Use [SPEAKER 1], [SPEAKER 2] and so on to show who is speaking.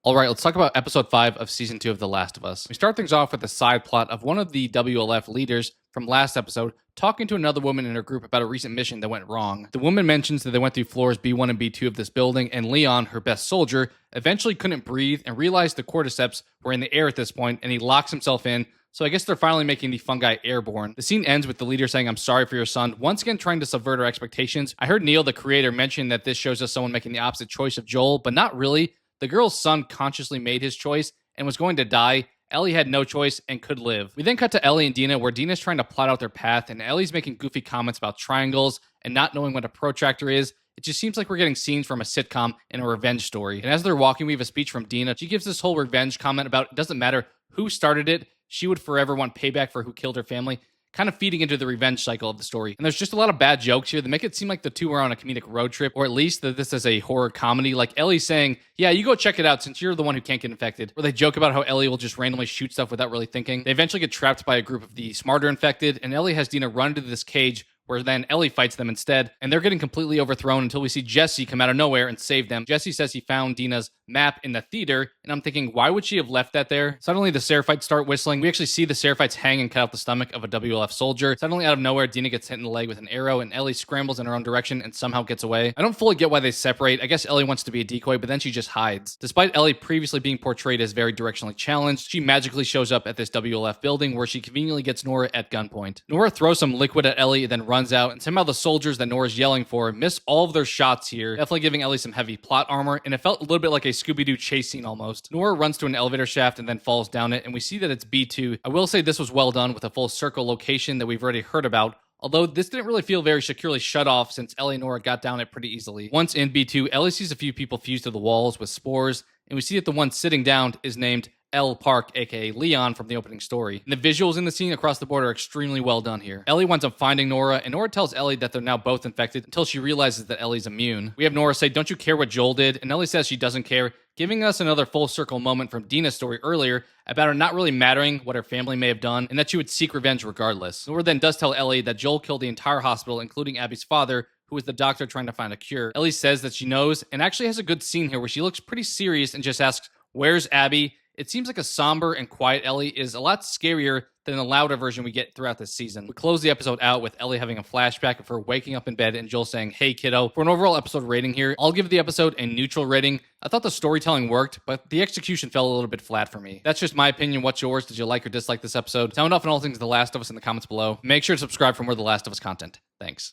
[SPEAKER 1] All right, let's talk about episode 5 of season 2 of The Last of Us. We start things off with a side plot of one of the WLF leaders from last episode talking to another woman in her group about a recent mission that went wrong. The woman mentions that they went through floors B1 and B2 of this building, and Leon, her best soldier, eventually couldn't breathe and realized the cordyceps were in the air at this point, and he locks himself in. So I guess they're finally making the fungi airborne. The scene ends with the leader saying, "I'm sorry for your son," once again trying to subvert our expectations. I heard Neil, the creator, mention that this shows us someone making the opposite choice of Joel, but not really. The girl's son consciously made his choice and was going to die. Ellie had no choice and could live. We then cut to Ellie and Dina, where Dina's trying to plot out their path, and Ellie's making goofy comments about triangles and not knowing what a protractor is. It just seems like we're getting scenes from a sitcom in a revenge story. And as they're walking, we have a speech from Dina. She gives this whole revenge comment about it doesn't matter who started it, she would forever want payback for who killed her family, kind of feeding into the revenge cycle of the story. And there's just a lot of bad jokes here that make it seem like the two are on a comedic road trip, or at least that this is a horror comedy. Like Ellie saying, "Yeah, you go check it out since you're the one who can't get infected." Or they joke about how Ellie will just randomly shoot stuff without really thinking. They eventually get trapped by a group of the smarter infected, and Ellie has Dina run into this cage where then Ellie fights them instead, and they're getting completely overthrown until we see Jesse come out of nowhere and save them. Jesse says he found Dina's map in the theater, and I'm thinking, why would she have left that there? Suddenly, the Seraphites start whistling. We actually see the Seraphites hang and cut out the stomach of a WLF soldier. Suddenly, out of nowhere, Dina gets hit in the leg with an arrow, and Ellie scrambles in her own direction and somehow gets away. I don't fully get why they separate. I guess Ellie wants to be a decoy, but then she just hides. Despite Ellie previously being portrayed as very directionally challenged, she magically shows up at this WLF building where she conveniently gets Nora at gunpoint. Nora throws some liquid at Ellie and then runs out, and somehow the soldiers that Nora's yelling for miss all of their shots here, definitely giving Ellie some heavy plot armor, and it felt a little bit like a Scooby-Doo chase scene almost. Nora runs to an elevator shaft and then falls down it, and we see that it's B2. I will say this was well done with a full circle location that we've already heard about, although this didn't really feel very securely shut off since Ellie and Nora got down it pretty easily. Once in B2, Ellie sees a few people fused to the walls with spores, and we see that the one sitting down is named L. Park, aka Leon, from the opening story. And the visuals in the scene across the board are extremely well done here. Ellie winds up finding Nora, and Nora tells Ellie that they're now both infected until she realizes that Ellie's immune. We have Nora say, "Don't you care what Joel did?" And Ellie says she doesn't care, giving us another full circle moment from Dina's story earlier about her not really mattering what her family may have done and that she would seek revenge regardless. Nora then does tell Ellie that Joel killed the entire hospital, including Abby's father, who is the doctor trying to find a cure. Ellie says that she knows and actually has a good scene here where she looks pretty serious and just asks, "Where's Abby?" It seems like a somber and quiet Ellie is a lot scarier than the louder version we get throughout this season. We close the episode out with Ellie having a flashback of her waking up in bed and Joel saying, "Hey kiddo." For an overall episode rating here, I'll give the episode a neutral rating. I thought the storytelling worked, but the execution fell a little bit flat for me. That's just my opinion. What's yours? Did you like or dislike this episode? Sound off on all things The Last of Us in the comments below. Make sure to subscribe for more The Last of Us content. Thanks.